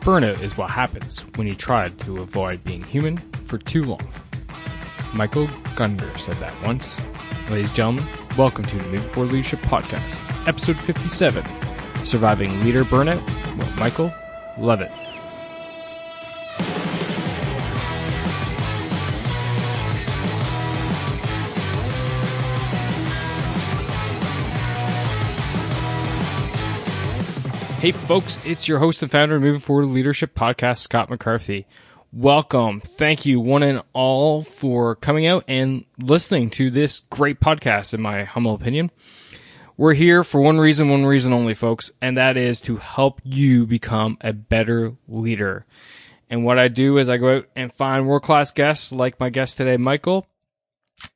Burnout is what happens when you try to avoid being human for too long. Michael Gunder said that once. Ladies and gentlemen, welcome to the Moving Forward Leadership Podcast, episode 57, Surviving Leader Burnout with Michael Levitt. Hey folks, it's your host and founder of Moving Forward Leadership Podcast, Scott McCarthy. Welcome. Thank you one and all for coming out and listening to this great podcast, in my humble opinion. We're here for one reason only, folks, and that is to help you become a better leader. And what I do is I go out and find world-class guests like my guest today, Michael,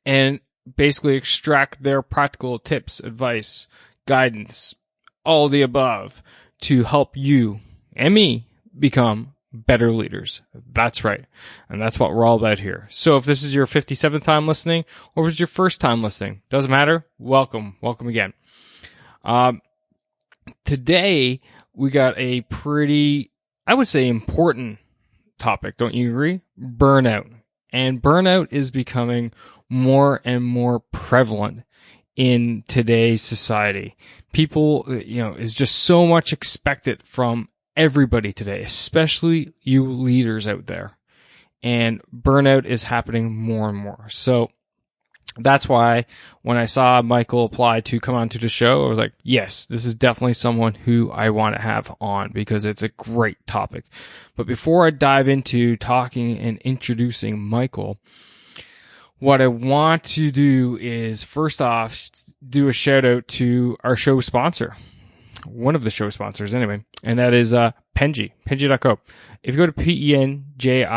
and basically extract their practical tips, advice, guidance, all the above, to help you and me become better leaders. That's right. And that's what we're all about here. So if this is your 57th time listening, or if it's your first time listening, doesn't matter. Welcome. Welcome again. Today, we got a pretty, I would say, important topic. Don't you agree? Burnout. And burnout is becoming more and more prevalent in today's society. People, is just so much expected from everybody today, especially you leaders out there. And burnout is happening more and more. So that's why when I saw Michael apply to come onto the show, I was like, yes, this is definitely someone who I want to have on because it's a great topic. But before I dive into talking and introducing Michael, what I want to do is, first off, do a shout out to our show sponsor, one of the show sponsors anyway, and that is Penji, Penji.co. If you go to penji.co,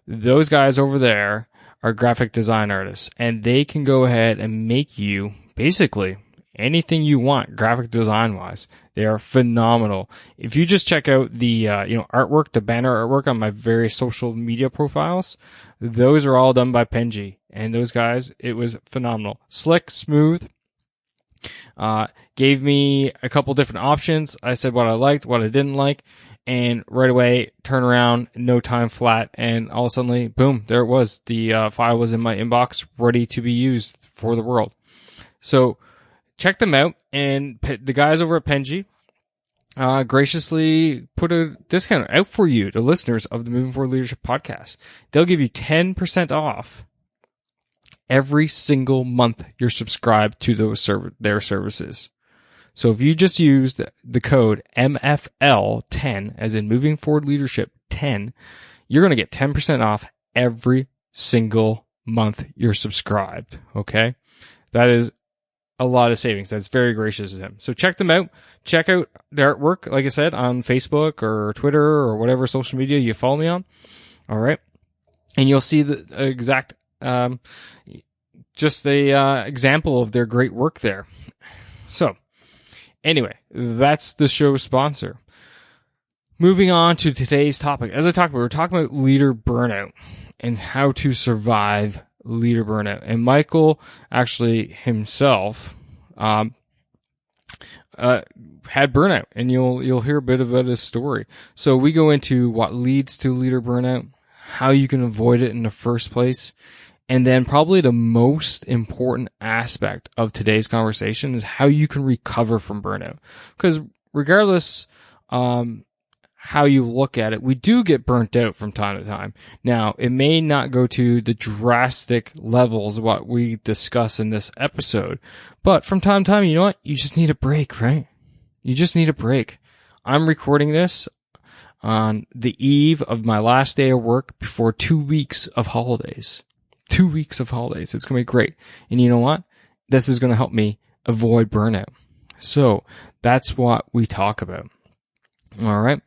those guys over there are graphic design artists, and they can go ahead and make you basically anything you want graphic design wise. They are phenomenal. If you just check out the artwork, the banner artwork on my various social media profiles, those are all done by Penji, and those guys, it was phenomenal. Slick, smooth. Gave me a couple different options. I said what I liked, what I didn't like, and right away, turn around, no time flat, and all of a sudden, boom, there it was. The file was in my inbox, ready to be used for the world. So check them out, and the guys over at Penji graciously put a discount out for you, the listeners of the Moving Forward Leadership Podcast. They'll give you 10% off every single month you're subscribed to their services. So if you just use the code MFL10, as in Moving Forward Leadership 10, you're going to get 10% off every single month you're subscribed. Okay? That is a lot of savings. That's very gracious of them. So check them out. Check out their artwork, like I said, on Facebook or Twitter or whatever social media you follow me on. All right. And you'll see the exact, just the example of their great work there. So anyway, that's the show sponsor. Moving on to today's topic. As I talked about, we're talking about leader burnout and how to survive leader burnout. And Michael actually himself had burnout, and you'll hear a bit about his story. So we go into what leads to leader burnout, how you can avoid it in the first place, and then probably the most important aspect of today's conversation is how you can recover from burnout. Because regardless how you look at it, we do get burnt out from time to time. Now, it may not go to the drastic levels of what we discuss in this episode, but from time to time, you know what? You just need a break, right? You just need a break. I'm recording this on the eve of my last day of work before 2 weeks of holidays. 2 weeks of holidays. It's going to be great. And you know what? This is going to help me avoid burnout. So that's what we talk about. All right.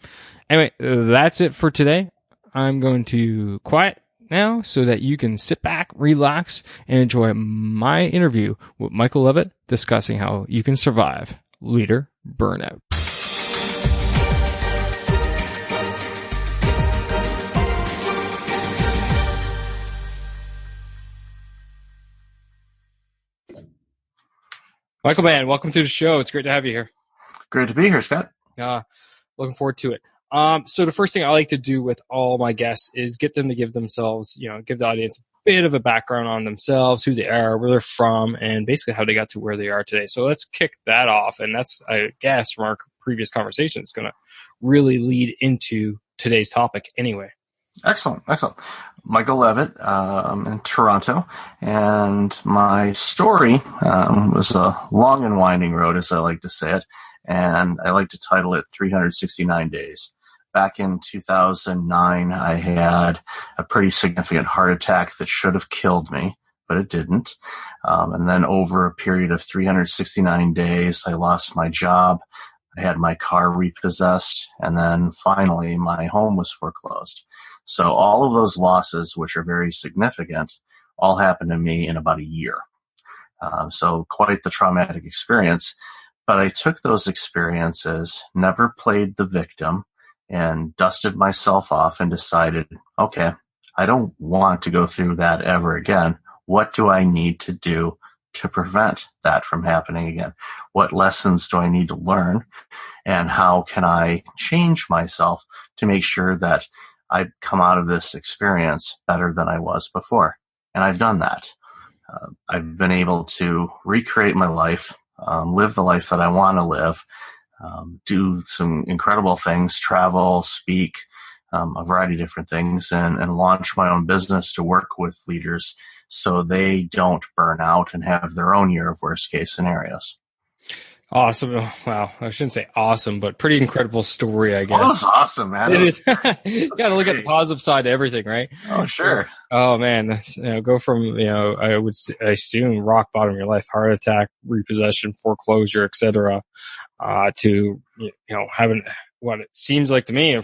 Anyway, that's it for today. I'm going to quiet now so that you can sit back, relax, and enjoy my interview with Michael Levitt discussing how you can survive leader burnout. Michael, man, welcome to the show. It's great to have you here. Great to be here, Scott. Looking forward to it. So the first thing I like to do with all my guests is get them to give themselves, give the audience a bit of a background on themselves, who they are, where they're from, and basically how they got to where they are today. So let's kick that off. And that's, I guess, from our previous conversation, it's going to really lead into today's topic anyway. Excellent. Michael Levitt, in Toronto, and my story was a long and winding road, as I like to say it, and I like to title it 369 Days. Back in 2009, I had a pretty significant heart attack that should have killed me, but it didn't. And then over a period of 369 days, I lost my job. I had my car repossessed, and then finally my home was foreclosed. So all of those losses, which are very significant, all happened to me in about a year. So quite the traumatic experience. But I took those experiences, never played the victim, and dusted myself off and decided, okay, I don't want to go through that ever again. What do I need to do to prevent that from happening again? What lessons do I need to learn? And how can I change myself to make sure that I come out of this experience better than I was before? And I've done that. I've been able to recreate my life, live the life that I want to live, do some incredible things, travel, speak, a variety of different things, and launch my own business to work with leaders so they don't burn out and have their own year of worst case scenarios. Awesome. Wow. I shouldn't say awesome, but pretty incredible story, I guess. Oh, that's awesome, man. It is. You got to look at the positive side to everything, right? Oh, sure. Oh, man. That's, go from, I assume rock bottom of your life, heart attack, repossession, foreclosure, etc., to, having what it seems like to me a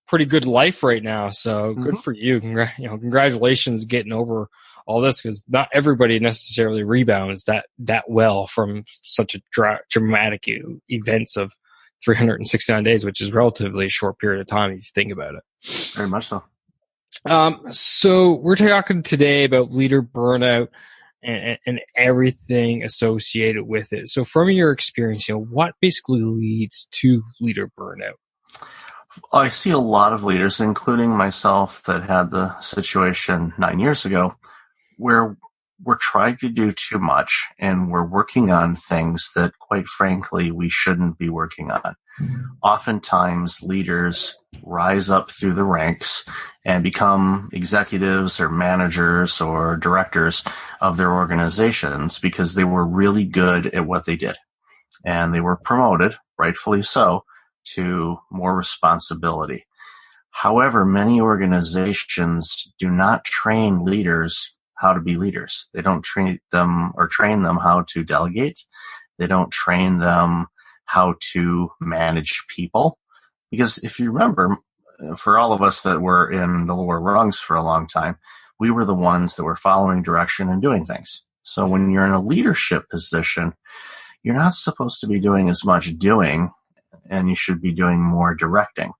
pretty good life right now. So good for you. Congratulations getting over all this, because not everybody necessarily rebounds that well from such a dramatic events of 369 days, which is relatively a short period of time if you think about it. Very much so. So we're talking today about leader burnout and everything associated with it. So from your experience, what basically leads to leader burnout? I see a lot of leaders, including myself, that had the situation 9 years ago, where we're trying to do too much and we're working on things that, quite frankly, we shouldn't be working on. Oftentimes, leaders rise up through the ranks and become executives or managers or directors of their organizations because they were really good at what they did. And they were promoted, rightfully so, to more responsibility. However, many organizations do not train leaders how to be leaders. They don't train them how to delegate. They don't train them how to manage people. Because if you remember, for all of us that were in the lower rungs for a long time, we were the ones that were following direction and doing things. So when you're in a leadership position, you're not supposed to be doing as much doing, and you should be doing more directing.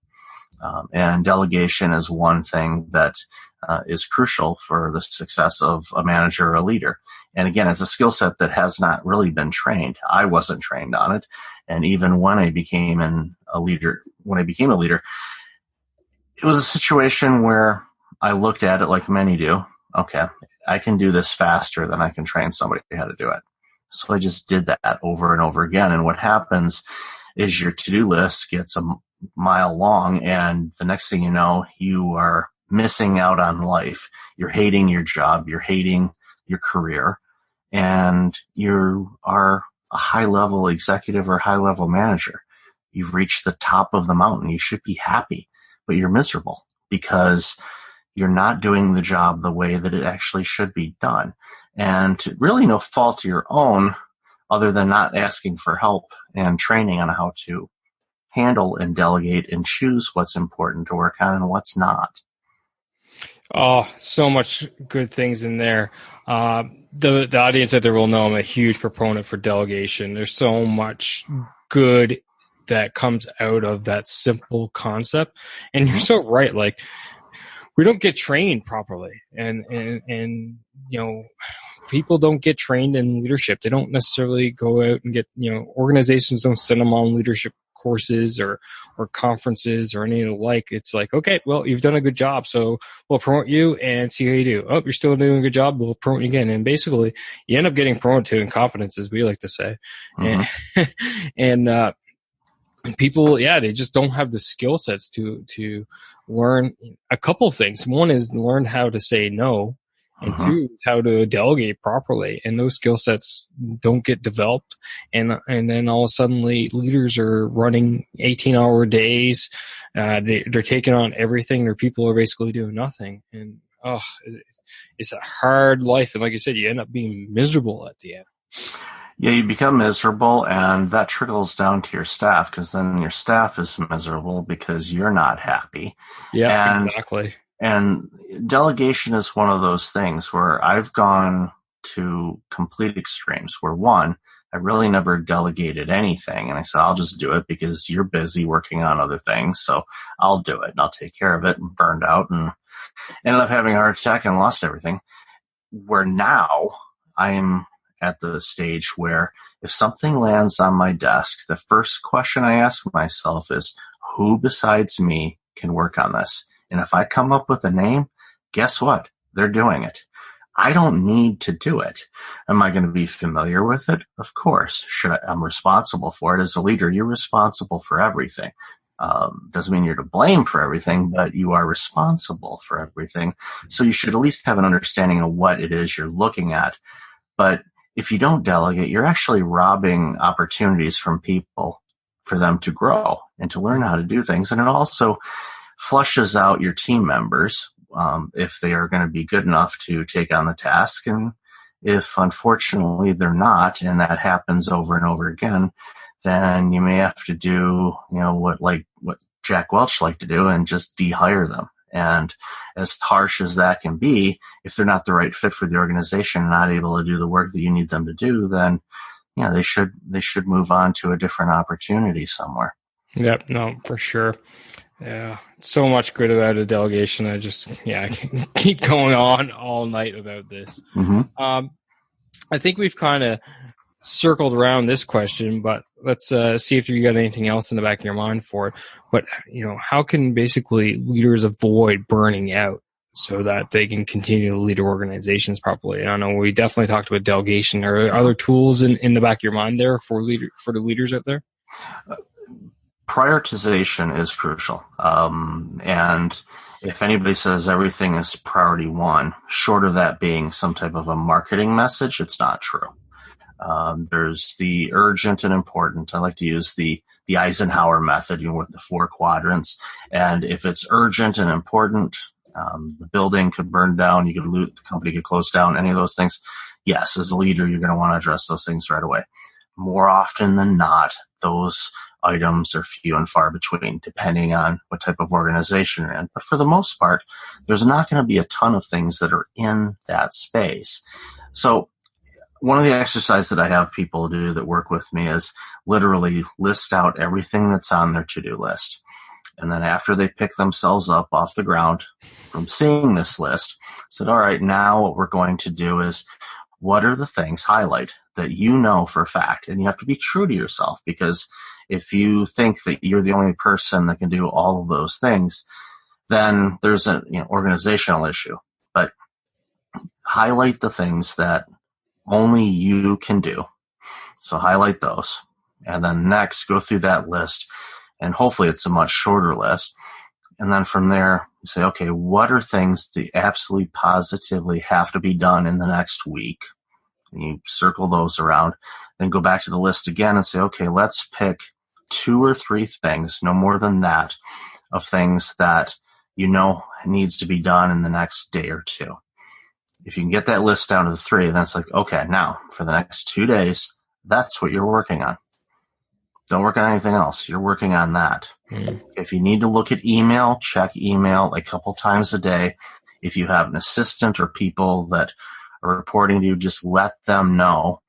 And delegation is one thing that is crucial for the success of a manager or a leader. And again, it's a skill set that has not really been trained. I wasn't trained on it. And even when I became a leader, it was a situation where I looked at it like many do. Okay, I can do this faster than I can train somebody how to do it. So I just did that over and over again. And what happens is your to-do list gets a mile long, and the next thing you know, you are missing out on life. You're hating your job. You're hating your career. And you are a high-level executive or high-level manager. You've reached the top of the mountain. You should be happy, but you're miserable because you're not doing the job the way that it actually should be done. And to really no fault of your own, other than not asking for help and training on how to handle and delegate and choose what's important to work on and what's not. Oh, so much good things in there. The audience out there will know I'm a huge proponent for delegation. There's so much good that comes out of that simple concept. And you're so right. Like, we don't get trained properly. And people don't get trained in leadership. They don't necessarily go out and get, organizations don't send them on leadership courses or conferences or any of the like. It's like, okay, well, you've done a good job, so we'll promote you and see how you do. Oh, you're still doing a good job, we'll promote you again. And basically, you end up getting promoted to incompetence, as we like to say. Mm-hmm. And people, yeah, they just don't have the skill sets to learn a couple of things. One is learn how to say no, and Mm-hmm. two, how to delegate properly. And those skill sets don't get developed. And then all of a sudden, leaders are running 18-hour days. They're taking on everything. Their people are basically doing nothing. And it's a hard life. And like you said, you end up being miserable at the end. Yeah, you become miserable, and that trickles down to your staff, because then your staff is miserable because you're not happy. Yeah, exactly. And delegation is one of those things where I've gone to complete extremes, where one, I really never delegated anything, and I said, I'll just do it because you're busy working on other things, so I'll do it, and I'll take care of it, and burned out, and ended up having a heart attack and lost everything. Where now I'm at the stage where if something lands on my desk, the first question I ask myself is, who besides me can work on this? And if I come up with a name, guess what? They're doing it. I don't need to do it. Am I going to be familiar with it? Of course. I'm responsible for it. As a leader, you're responsible for everything. Doesn't mean you're to blame for everything, but you are responsible for everything. So you should at least have an understanding of what it is you're looking at. But if you don't delegate, you're actually robbing opportunities from people for them to grow and to learn how to do things. And it also flushes out your team members if they are going to be good enough to take on the task. And if, unfortunately, they're not, and that happens over and over again, then you may have to do, what Jack Welch liked to do, and just de-hire them. And as harsh as that can be, if they're not the right fit for the organization and not able to do the work that you need them to do, then they should move on to a different opportunity somewhere. Yep, no, for sure. Yeah, so much good about a delegation. I can keep going on all night about this. Mm-hmm. I think we've kind of circled around this question, but let's see if you got anything else in the back of your mind for it. But, how can basically leaders avoid burning out so that they can continue to lead organizations properly? I know we definitely talked about delegation. Are there other tools in the back of your mind there for the leaders out there? Prioritization is crucial. And if anybody says everything is priority one, short of that being some type of a marketing message, it's not true. There's the urgent and important. I like to use the Eisenhower method, with the 4 quadrants. And if it's urgent and important, the building could burn down, you could lose, the company could close down, any of those things. Yes, as a leader, you're going to want to address those things right away. More often than not, those items are few and far between, depending on what type of organization you're in. But for the most part, there's not going to be a ton of things that are in that space. So one of the exercises that I have people do that work with me is literally list out everything that's on their to-do list. And then after they pick themselves up off the ground from seeing this list, said, all right, now what we're going to do is, what are the things, highlight, that you know for a fact? And you have to be true to yourself, because if you think that you're the only person that can do all of those things, then there's an organizational issue. But highlight the things that only you can do. So highlight those. And then next, go through that list. And hopefully it's a much shorter list. And then from there, you say, okay, what are things that absolutely positively have to be done in the next week? And you circle those around. Then go back to the list again and say, okay, let's pick 2 or 3 things, no more than that, of things that needs to be done in the next day or 2. If you can get that list down to the 3, then it's like, okay, now for the next 2 days, that's what you're working on. Don't work on anything else. You're working on that. If you need to look at email, check email a couple times a day. If you have an assistant or people that are reporting to you, just let them know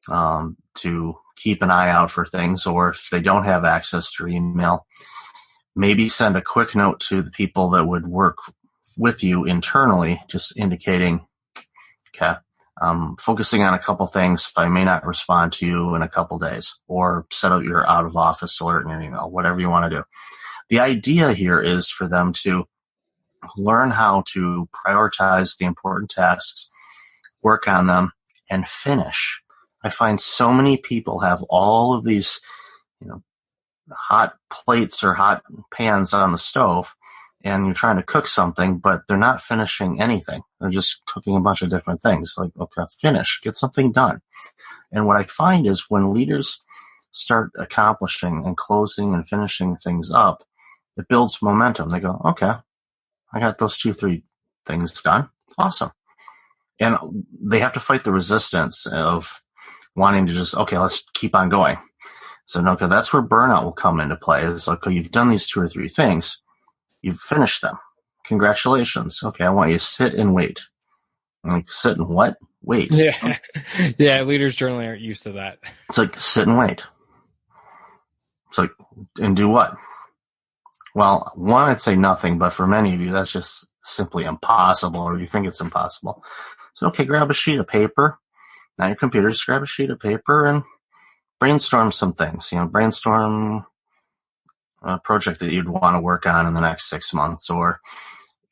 to keep an eye out for things. Or if they don't have access to email, maybe send a quick note to the people that would work with you internally, just indicating, okay, focusing on a couple things. I may not respond to you in a couple days, or set up your out of office alert in your email, whatever you want to do. The idea here is for them to learn how to prioritize the important tasks, work on them, and finish. I find so many people have all of these, hot plates or hot pans on the stove, and you're trying to cook something, but they're not finishing anything. They're just cooking a bunch of different things. Like, okay, finish, get something done. And what I find is when leaders start accomplishing and closing and finishing things up, it builds momentum. They go, okay, I got those 2-3 things done. Awesome. And they have to fight the resistance of wanting to just, okay, let's keep on going. So, no, okay, that's where burnout will come into play. It's like, okay, you've done these 2 or 3 things. You've finished them. Congratulations. Okay, I want you to sit and wait. I'm like, sit and what? Wait. Yeah. Yeah, leaders generally aren't used to that. It's like, sit and wait. It's like, and do what? Well, one, I'd say nothing, but for many of you, that's just simply impossible, or you think it's impossible. So, okay, grab a sheet of paper. Not your computer, just grab a sheet of paper and brainstorm some things. Brainstorm a project that you'd want to work on in the next 6 months, or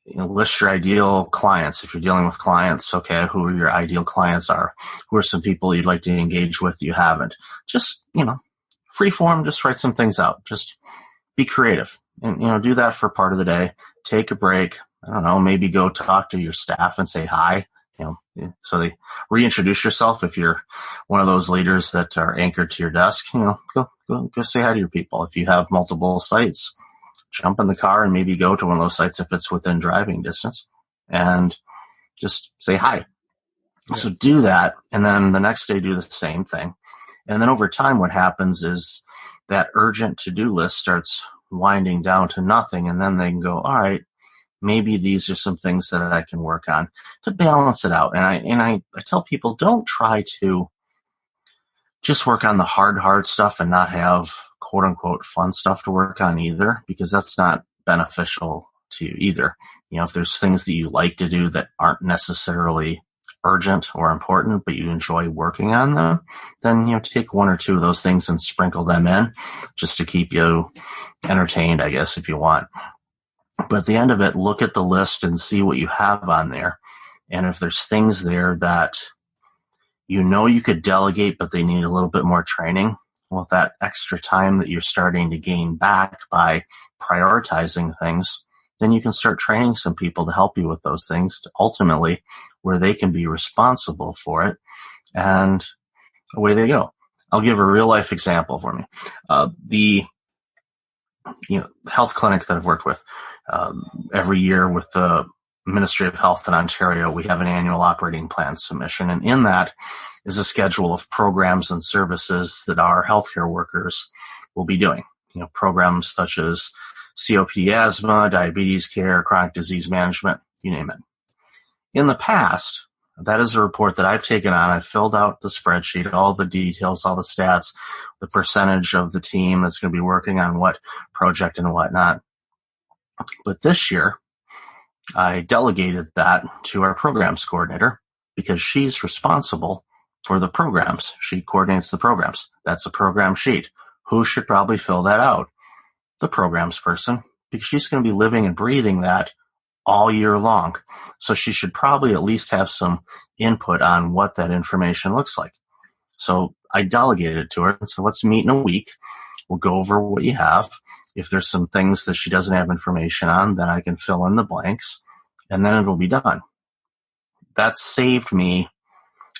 list your ideal clients. If you're dealing with clients, okay, who your ideal clients are. Who are some people you'd like to engage with that you haven't? Just, free form, just write some things out. Just be creative and, do that for part of the day. Take a break. I don't know, maybe go talk to your staff and say hi. So they reintroduce yourself. If you're one of those leaders that are anchored to your desk, go say hi to your people. If you have multiple sites, jump in the car and maybe go to one of those sites if it's within driving distance and just say hi. Yeah. So do that. And then the next day, do the same thing. And then over time, what happens is that urgent to-do list starts winding down to nothing. And then they can go, all right, maybe these are some things that I can work on to balance it out. And I tell people, don't try to just work on the hard stuff and not have quote unquote fun stuff to work on either, because that's not beneficial to you either. If there's things that you like to do that aren't necessarily urgent or important, but you enjoy working on them, then, take 1 or 2 of those things and sprinkle them in just to keep you entertained, I guess, if you want. But at the end of it, look at the list and see what you have on there. And if there's things there that you could delegate, but they need a little bit more training, well, that extra time that you're starting to gain back by prioritizing things, then you can start training some people to help you with those things to ultimately where they can be responsible for it. And away they go. I'll give a real life example for me. The health clinic that I've worked with, every year with the Ministry of Health in Ontario, we have an annual operating plan submission. And in that is a schedule of programs and services that our healthcare workers will be doing. Programs such as COPD, asthma, diabetes care, chronic disease management, you name it. In the past, that is a report that I've taken on. I've filled out the spreadsheet, all the details, all the stats, the percentage of the team that's going to be working on what project and whatnot. But this year, I delegated that to our programs coordinator because she's responsible for the programs. She coordinates the programs. That's a program sheet. Who should probably fill that out? The programs person, because she's going to be living and breathing that all year long. So she should probably at least have some input on what that information looks like. So I delegated it to her. So let's meet in a week. We'll go over what you have. If there's some things that she doesn't have information on, then I can fill in the blanks, and then it'll be done. That saved me,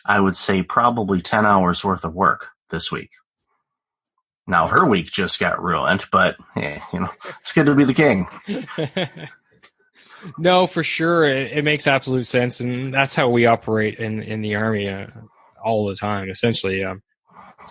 I would say, probably 10 hours worth of work this week. Now, her week just got ruined, but it's good to be the king. No, for sure. It makes absolute sense. And that's how we operate in the Army all the time, essentially.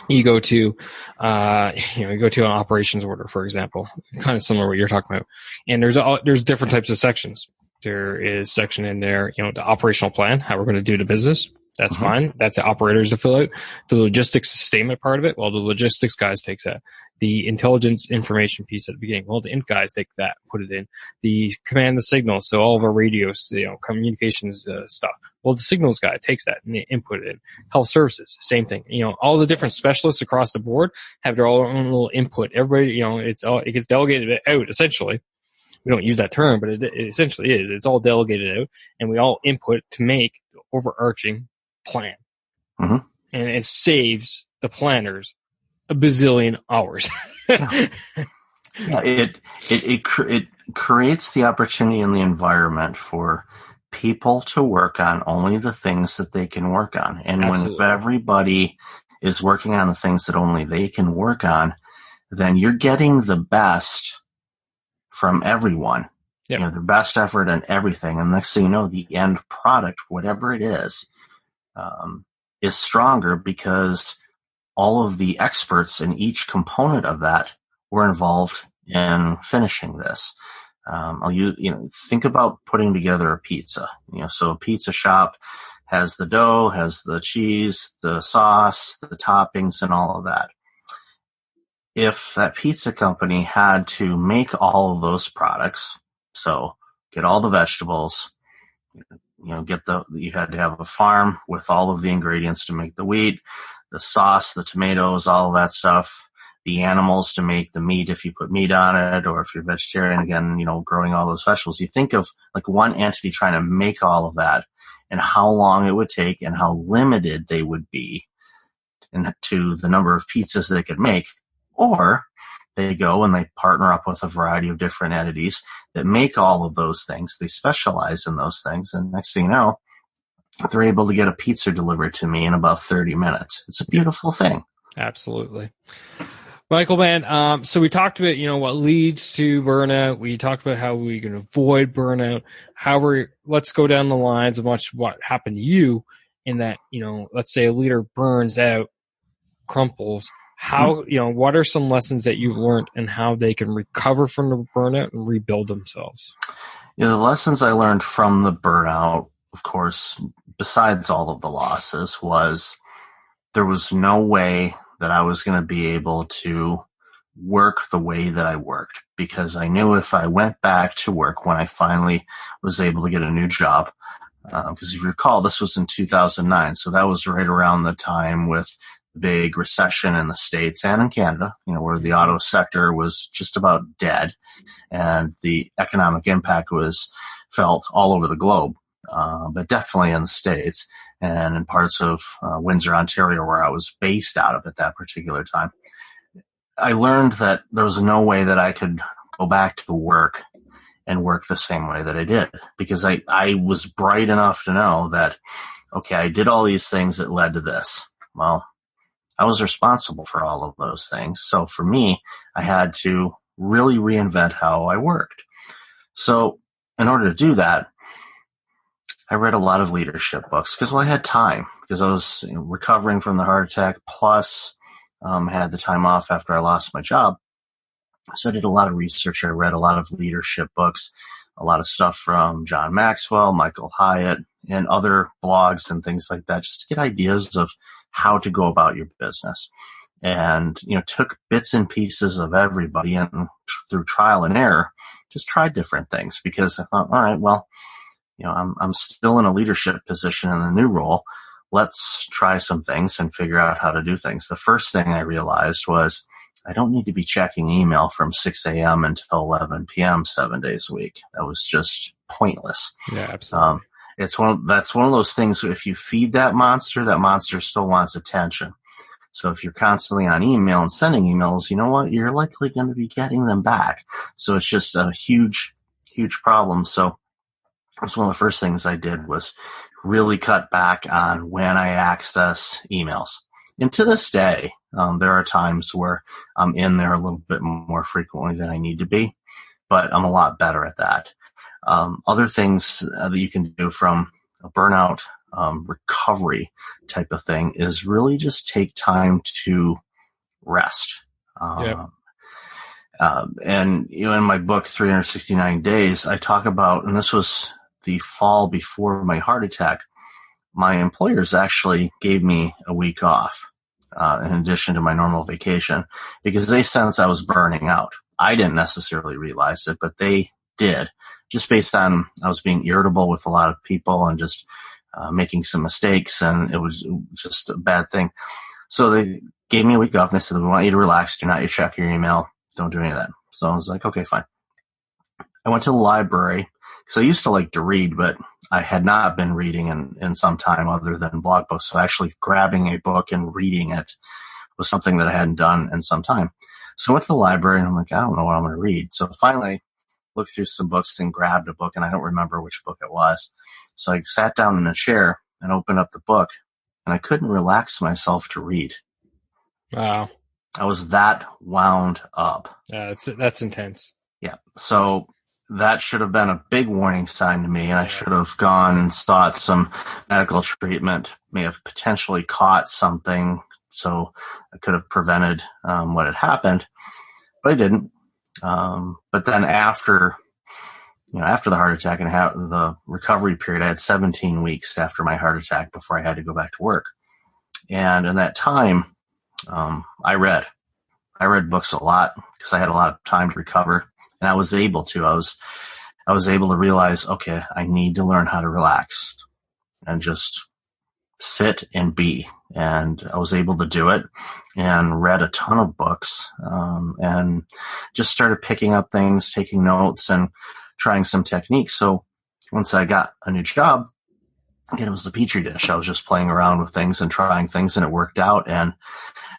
You go to an operations order, for example, kind of similar to what you're talking about. And there's different types of sections. There is section in there, the operational plan, how we're going to do the business. That's fine. That's the operators to fill out. The logistics statement part of it, well, the logistics guys takes that. The intelligence information piece at the beginning, well, the int guys take that, put it in. The command, the signal, so all of our radios, communications stuff, Well, the signals guy takes that and they input it in. Health services, same thing. All the different specialists across the board have their own little input. Everybody, it gets delegated out essentially. We don't use that term, but it essentially is. It's all delegated out, and we all input to make the overarching plan. Mm-hmm. And it saves the planners a bazillion hours. Yeah, it creates the opportunity in the environment for people to work on only the things that they can work on. And Absolutely. when everybody is working on the things that only they can work on, then you're getting the best from everyone. Yep. The best effort and everything. And next thing you know, the end product, whatever it is stronger because all of the experts in each component of that were involved in finishing this. Think about putting together a pizza. So a pizza shop has the dough, has the cheese, the sauce, the toppings, and all of that. If that pizza company had to make all of those products, so get all the vegetables, you had to have a farm with all of the ingredients to make the wheat, the sauce, the tomatoes, all of that stuff, the animals to make the meat if you put meat on it, or if you're vegetarian, again, growing all those vegetables. You think of like one entity trying to make all of that and how long it would take and how limited they would be to the number of pizzas they could make. Or they go and they partner up with a variety of different entities that make all of those things. They specialize in those things. And next thing you know, they're able to get a pizza delivered to me in about 30 minutes. It's a beautiful thing. Absolutely. Michael, man, so we talked about, what leads to burnout. We talked about how we can avoid burnout. However, let's go down the lines of what happened to you in that, let's say a leader burns out, crumples. How, what are some lessons that you've learned and how they can recover from the burnout and rebuild themselves? The lessons I learned from the burnout, of course, besides all of the losses, was there was no way that I was going to be able to work the way that I worked, because I knew if I went back to work when I finally was able to get a new job, because if you recall, this was in 2009, so that was right around the time with the big recession in the States and in Canada, where the auto sector was just about dead, and the economic impact was felt all over the globe, but definitely in the States and in parts of Windsor, Ontario, where I was based out of at that particular time. I learned that there was no way that I could go back to work and work the same way that I did, because I was bright enough to know that, okay, I did all these things that led to this. Well, I was responsible for all of those things. So for me, I had to really reinvent how I worked. So in order to do that, I read a lot of leadership books because, I had time, because I was recovering from the heart attack, plus had the time off after I lost my job. So I did a lot of research. I read a lot of leadership books, a lot of stuff from John Maxwell, Michael Hyatt, and other blogs and things like that, just to get ideas of how to go about your business. And, took bits and pieces of everybody and through trial and error, just tried different things, because I thought, all right, well, I'm still in a leadership position in the new role. Let's try some things and figure out how to do things. The first thing I realized was I don't need to be checking email from 6 a.m. until 11 p.m. 7 days a week. That was just pointless. Yeah, absolutely. That's one of those things. If you feed that monster still wants attention. So if you're constantly on email and sending emails, you know what? You're likely going to be getting them back. So it's just a huge, huge problem. So that's one of the first things I did, was really cut back on when I access emails. And to this day, there are times where I'm in there a little bit more frequently than I need to be, but I'm a lot better at that. Other things that you can do from a burnout recovery type of thing is really just take time to rest. And in my book, 369 Days, I talk about, and this was the fall before my heart attack, my employers actually gave me a week off in addition to my normal vacation, because they sensed I was burning out. I didn't necessarily realize it, but they did, just based on I was being irritable with a lot of people and just making some mistakes, and it was just a bad thing. So they gave me a week off, and they said, we want you to relax. Do not check your email. Don't do any of that. So I was like, okay, fine. I went to the library because I used to like to read, but I had not been reading in some time other than blog posts. So actually grabbing a book and reading it was something that I hadn't done in some time. So I went to the library and I'm like, I don't know what I'm going to read. So finally looked through some books and grabbed a book, and I don't remember which book it was. So I sat down in a chair and opened up the book, and I couldn't relax myself to read. Wow. I was that wound up. Yeah, that's intense. Yeah. So that should have been a big warning sign to me, and I should have gone and sought some medical treatment, may have potentially caught something, so I could have prevented what had happened, but I didn't. But then after the heart attack and the recovery period, I had 17 weeks after my heart attack before I had to go back to work. And in that time, I read books a lot because I had a lot of time to recover, and I was able to. I was able to realize, okay, I need to learn how to relax and just sit and be. And I was able to do it, and read a ton of books, and just started picking up things, taking notes, and trying some techniques. So once I got a new job, again, it was a petri dish. I was just playing around with things and trying things, and it worked out. And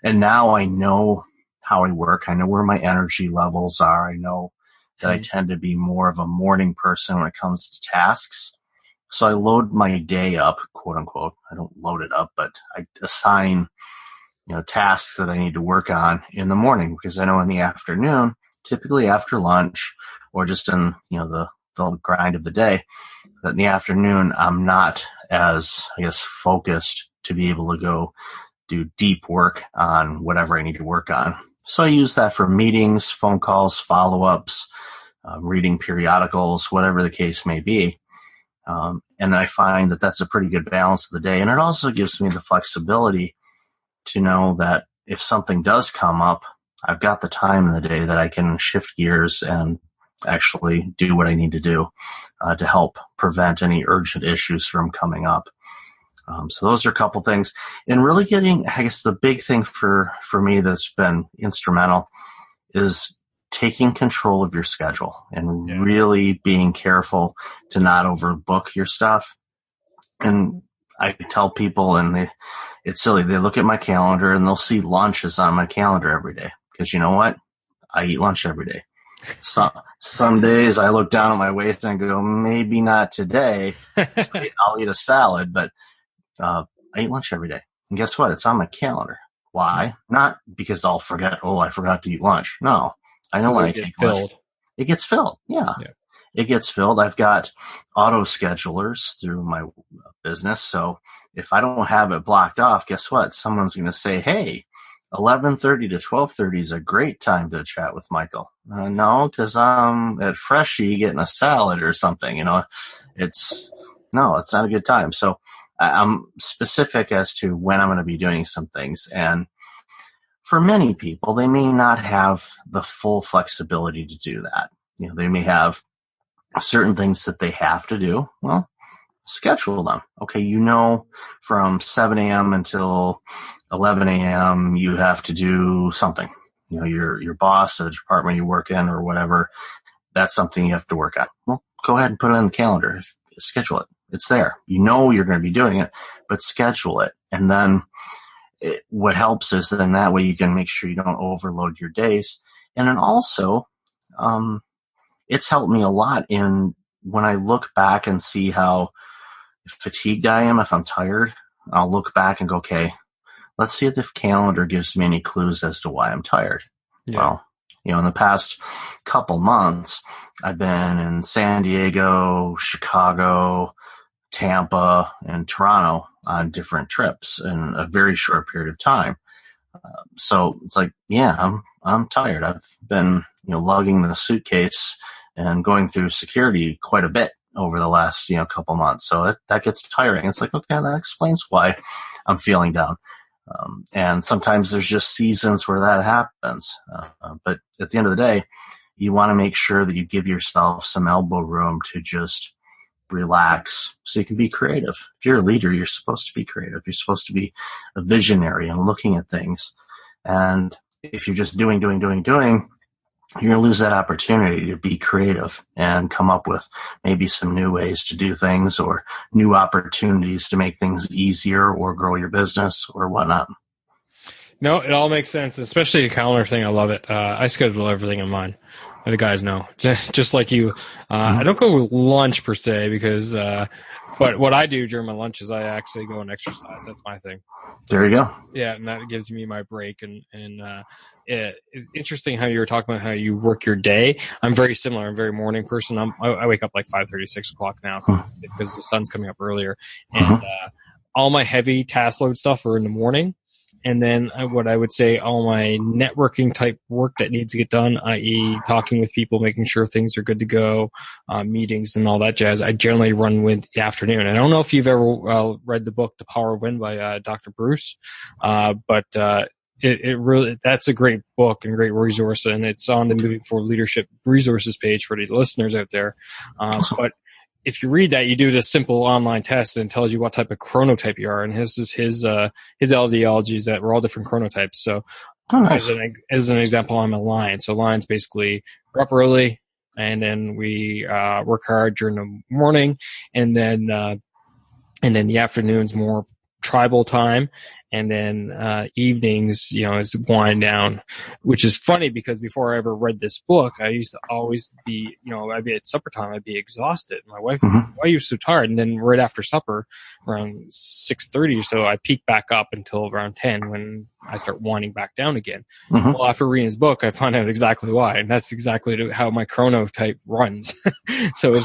now I know how I work. I know where my energy levels are. I know that I tend to be more of a morning person when it comes to tasks. So I load my day up, quote unquote. I don't load it up, but I assign, tasks that I need to work on in the morning, because I know in the afternoon, typically after lunch or just in, the grind of the day, that in the afternoon, I'm not as, focused to be able to go do deep work on whatever I need to work on. So I use that for meetings, phone calls, follow-ups, reading periodicals, whatever the case may be. And I find that that's a pretty good balance of the day. And it also gives me the flexibility to know that if something does come up, I've got the time in the day that I can shift gears and actually do what I need to do to help prevent any urgent issues from coming up. So those are a couple things. And really getting, I guess the big thing for me that's been instrumental is taking control of your schedule and really being careful to not overbook your stuff. And I tell people, and it's silly, they look at my calendar and they'll see lunches on my calendar every day. Because you know what? I eat lunch every day. Some days I look down at my waist and go, maybe not today. I'll eat a salad, but I eat lunch every day. And guess what? It's on my calendar. Why? Not because I'll forget, I forgot to eat lunch. No. I know when I take lunch, it gets filled. Yeah. It gets filled. I've got auto schedulers through my business. So if I don't have it blocked off, guess what? Someone's going to say, hey, 11:30 to 12:30 is a great time to chat with Michael. No, because I'm at Freshie getting a salad or something. It's not a good time. So I'm specific as to when I'm going to be doing some things. And for many people, they may not have the full flexibility to do that. They may have certain things that they have to do. Well, schedule them. Okay, from 7 a.m. until 11 a.m. you have to do something. Your boss at the department you work in or whatever, that's something you have to work on. Well, go ahead and put it on the calendar. Schedule it. It's there. You're going to be doing it, but schedule it. And then what helps is then that way you can make sure you don't overload your days. And then also, it's helped me a lot in when I look back and see how fatigued I am, if I'm tired, I'll look back and go, okay, let's see if the calendar gives me any clues as to why I'm tired. Yeah. Well, in the past couple months, I've been in San Diego, Chicago, Tampa, and Toronto on different trips in a very short period of time. So it's like, I'm tired. I've been, lugging the suitcase and going through security quite a bit over the last, couple months. So that gets tiring. It's like, okay, that explains why I'm feeling down. And sometimes there's just seasons where that happens. But at the end of the day, you want to make sure that you give yourself some elbow room to just relax, so you can be creative. If you're a leader, you're supposed to be creative. You're supposed to be a visionary and looking at things. And if you're just doing, you're going to lose that opportunity to be creative and come up with maybe some new ways to do things or new opportunities to make things easier or grow your business or whatnot. No, it all makes sense, especially the calendar thing. I love it. I schedule everything in mine. The guys know, just like you. I don't go with lunch per se because, but what I do during my lunch is I actually go and exercise. That's my thing. There you go. Yeah, and that gives me my break. And it's interesting how you were talking about how you work your day. I'm very similar. I'm a very morning person. I wake up like 5:30, 6 o'clock now because the sun's coming up earlier. And all my heavy task load stuff are in the morning. And then what I would say, all my networking type work that needs to get done, i.e. talking with people, making sure things are good to go, meetings and all that jazz, I generally run with the afternoon. I don't know if you've ever read the book, The Power of Win by Dr. Bruce, but it really, that's a great book and great resource. And it's on the Moving Forward Leadership resources page for the listeners out there. But if you read that, you do this simple online test and it tells you what type of chronotype you are. And his ideology is that we're all different chronotypes. So as an example, I'm a lion. So lions basically we're up early and then we work hard during the morning and then the afternoon's more tribal time, and then evenings, is wind down, which is funny because before I ever read this book, I used to always be, I'd be at supper time, I'd be exhausted. My wife, why are you so tired? And then right after supper, around 6:30 or so, I peak back up until around 10 when I start winding back down again. Well, after reading his book, I found out exactly why, and that's exactly how my chronotype runs. So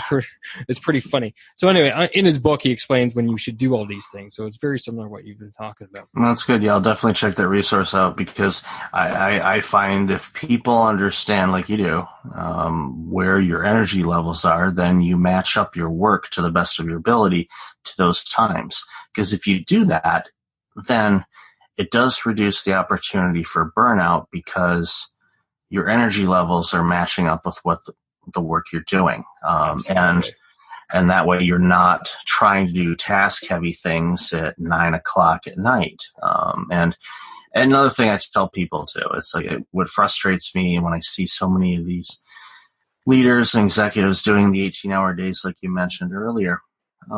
it's pretty funny. So anyway, in his book, he explains when you should do all these things. So it's very similar to what you've been talking about. That's good. Yeah, I'll definitely check that resource out because I find if people understand, like you do, where your energy levels are, then you match up your work to the best of your ability to those times. Because if you do that, then it does reduce the opportunity for burnout because your energy levels are matching up with what the work you're doing. And that way you're not trying to do task-heavy things at 9 o'clock at night. And another thing I tell people, too, it's like what frustrates me when I see so many of these leaders and executives doing the 18-hour days like you mentioned earlier,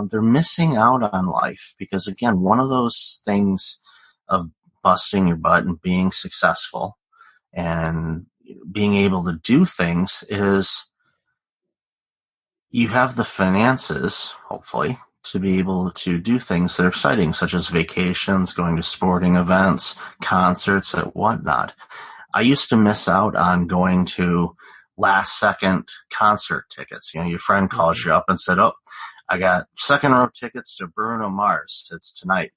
they're missing out on life because, again, one of those things of busting your butt and being successful and being able to do things is you have the finances, hopefully, to be able to do things that are exciting, such as vacations, going to sporting events, concerts, and whatnot. I used to miss out on going to last-second concert tickets. Your friend calls you up and said, "Oh, I got second-row tickets to Bruno Mars. It's tonight.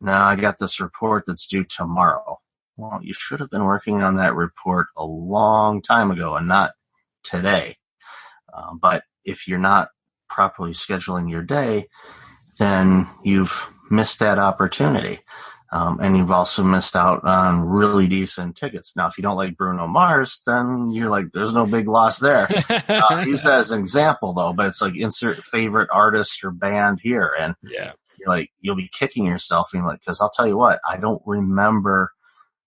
Now I got this report that's due tomorrow." Well, you should have been working on that report a long time ago and not today. But if you're not properly scheduling your day, then you've missed that opportunity. And you've also missed out on really decent tickets. Now, if you don't like Bruno Mars, then you're like, there's no big loss there. Use that as an example, though, but it's like insert favorite artist or band here. And you're like, you'll be kicking yourself. And you're like, because I'll tell you what, I don't remember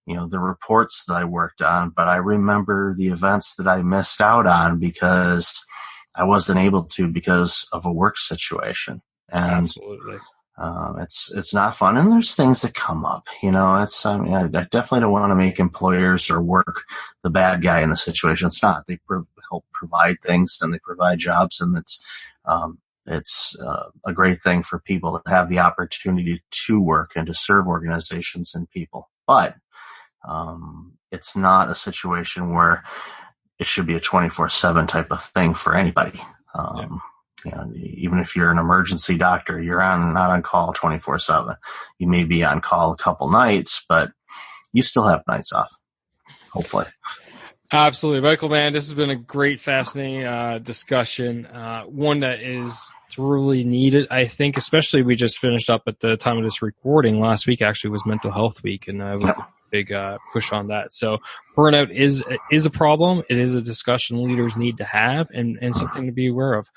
the reports that I worked on, but I remember the events that I missed out on because I wasn't able to because of a work situation. And absolutely. It's not fun. And there's things that come up, I definitely don't want to make employers or work the bad guy in the situation. It's not. They help provide things and they provide jobs, and it's a great thing for people to have the opportunity to work and to serve organizations and people. But it's not a situation where it should be a 24/7 type of thing for anybody. Even if you're an emergency doctor, you're not on call 24/7. You may be on call a couple nights, but you still have nights off, hopefully. Absolutely. Michael, man, this has been a great, fascinating discussion. One that is truly needed, I think, especially we just finished up at the time of this recording. Last week actually was Mental Health Week, and it was big push on that. So burnout is a problem. It is a discussion leaders need to have and something to be aware of.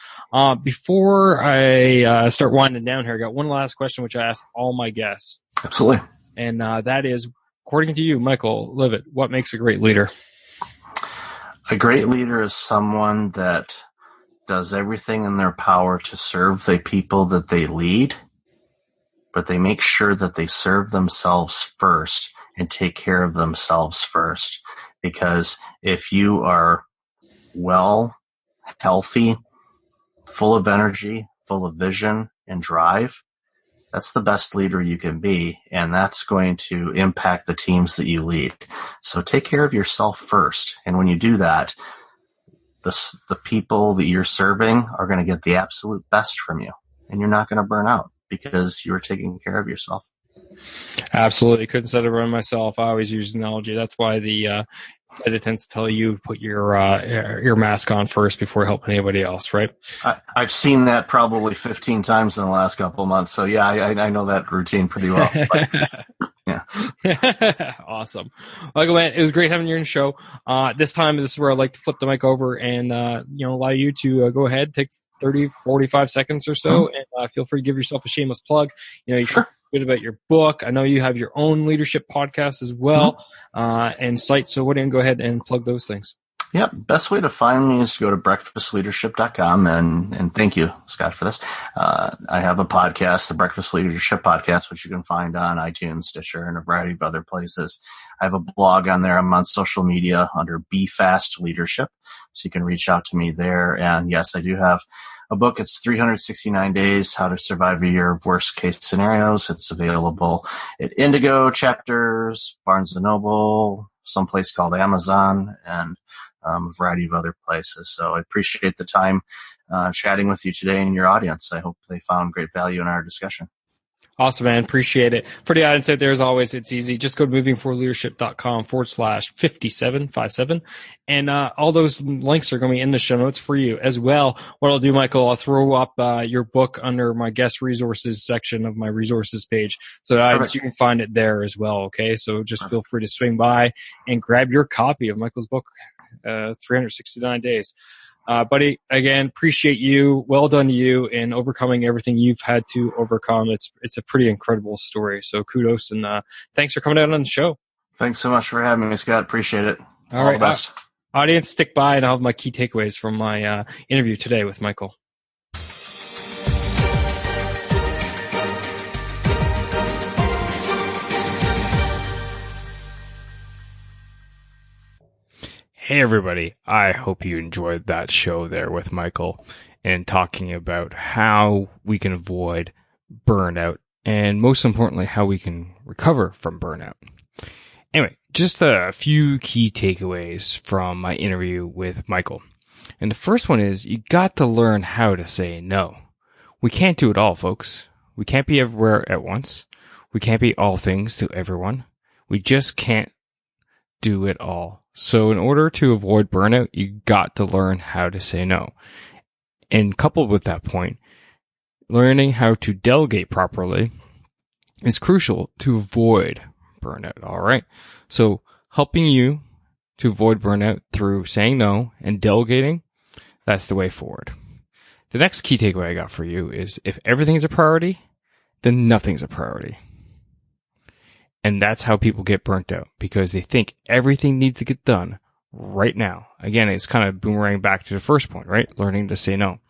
Before I start winding down here, I got one last question, which I ask all my guests. Absolutely. And that is, according to you, Michael Levitt, what makes a great leader? A great leader is someone that does everything in their power to serve the people that they lead, but they make sure that they serve themselves first and take care of themselves first. Because if you are well, healthy, full of energy, full of vision and drive, that's the best leader you can be, and that's going to impact the teams that you lead. So take care of yourself first, and when you do that, the people that you're serving are going to get the absolute best from you, and you're not going to burn out because you were taking care of yourself. Absolutely. Couldn't say it around myself. I always use analogy. That's why the flight attendants tell you put your mask on first before helping anybody else, right? I've seen that probably 15 times in the last couple of months. So yeah, I know that routine pretty well. Yeah. Awesome. Michael, man, it was great having you on the show. This is where I'd like to flip the mic over and allow you to go ahead, take 30, 45 seconds or so, and feel free to give yourself a shameless plug. You Sure. Talk a bit about your book. I know you have your own leadership podcast as well, and site. So why don't you go ahead and plug those things? Yep. Best way to find me is to go to breakfastleadership.com, and thank you, Scott, for this. I have a podcast, the Breakfast Leadership Podcast, which you can find on iTunes, Stitcher, and a variety of other places. I have a blog on there. I'm on social media under Be Fast Leadership, so you can reach out to me there. And yes, I do have a book. It's 369 Days, How to Survive a Year of Worst Case Scenarios. It's available at Indigo, Chapters, Barnes & Noble, someplace called Amazon, and a variety of other places. So I appreciate the time chatting with you today and your audience. I hope they found great value in our discussion. Awesome, man. Appreciate it. For the audience out there, as always, it's easy. Just go to movingforleadership.com/5757. And all those links are going to be in the show notes for you as well. What I'll do, Michael, I'll throw up your book under my guest resources section of my resources page so that you can find it there as well. Okay. So just feel free to swing by and grab your copy of Michael's book, 369 Days. Buddy, again, appreciate you. Well done to you in overcoming everything you've had to overcome. It's a pretty incredible story. So kudos and thanks for coming out on the show. Thanks so much for having me, Scott. Appreciate it. All right, the best. Audience, stick by and I'll have my key takeaways from my interview today with Michael. Hey everybody, I hope you enjoyed that show there with Michael and talking about how we can avoid burnout and most importantly, how we can recover from burnout. Anyway, just a few key takeaways from my interview with Michael. And the first one is you got to learn how to say no. We can't do it all, folks. We can't be everywhere at once. We can't be all things to everyone. We just can't do it all. So in order to avoid burnout, you got to learn how to say no. And coupled with that point, learning how to delegate properly is crucial to avoid burnout. All right. So helping you to avoid burnout through saying no and delegating, that's the way forward. The next key takeaway I got for you is if everything's a priority, then nothing's a priority. And that's how people get burnt out because they think everything needs to get done right now. Again, it's kind of boomerang back to the first point, right? Learning to say no.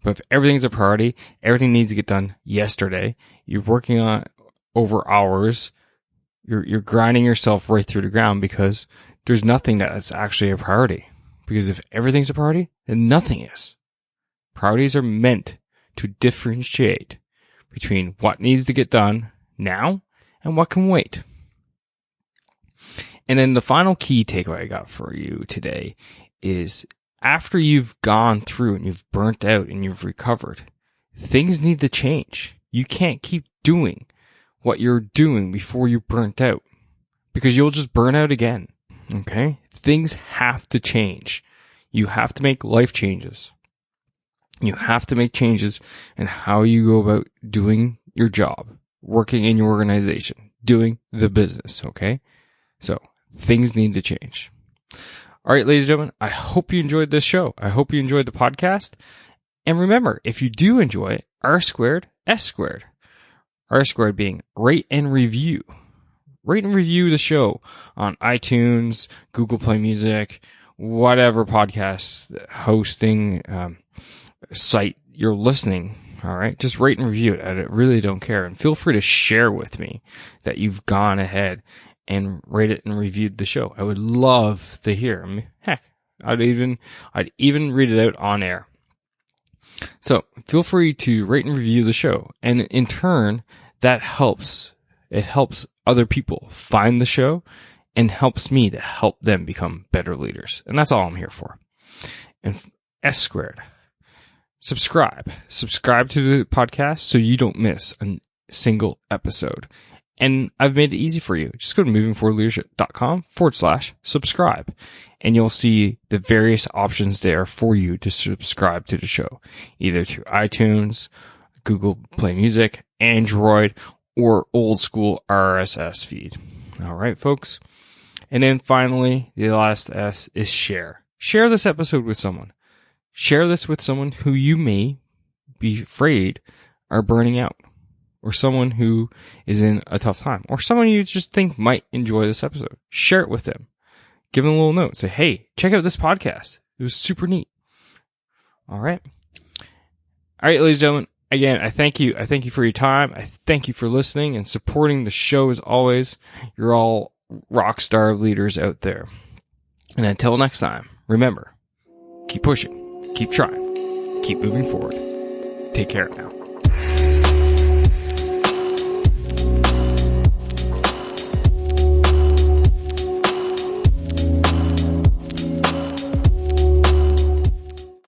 But if everything's a priority, everything needs to get done yesterday. You're working on over hours. You're grinding yourself right through the ground because there's nothing that's actually a priority. Because if everything's a priority, then nothing is. Priorities are meant to differentiate between what needs to get done now and what can wait. And then the final key takeaway I got for you today is after you've gone through and you've burnt out and you've recovered, things need to change. You can't keep doing what you're doing before you burnt out because you'll just burn out again. Okay? Things have to change. You have to make life changes. You have to make changes in how you go about doing your job, working in your organization, doing the business, okay? So things need to change. All right, ladies and gentlemen, I hope you enjoyed this show. I hope you enjoyed the podcast. And remember, if you do enjoy it, R squared, S squared. R squared being rate and review. Rate and review the show on iTunes, Google Play Music, whatever podcast hosting site you're listening. All right, just rate and review it. I really don't care. And feel free to share with me that you've gone ahead and rated and reviewed the show. I would love to hear. I mean, heck, I'd even read it out on air. So feel free to rate and review the show. And in turn, that helps. It helps other people find the show and helps me to help them become better leaders. And that's all I'm here for. And S squared. Subscribe to the podcast so you don't miss a single episode. And I've made it easy for you. Just go to movingforwardleadership.com/subscribe. And you'll see the various options there for you to subscribe to the show, either to iTunes, Google Play Music, Android, or old school RSS feed. All right, folks. And then finally, the last S is share. Share this episode with someone. Share this with someone who you may be afraid are burning out, or someone who is in a tough time, or someone you just think might enjoy this episode. Share it with them. Give them a little note. Say, hey, check out this podcast. It was super neat. All right. All right, ladies and gentlemen. Again, I thank you. I thank you for your time. I thank you for listening and supporting the show as always. You're all rock star leaders out there. And until next time, remember, keep pushing, keep trying, keep moving forward. Take care now.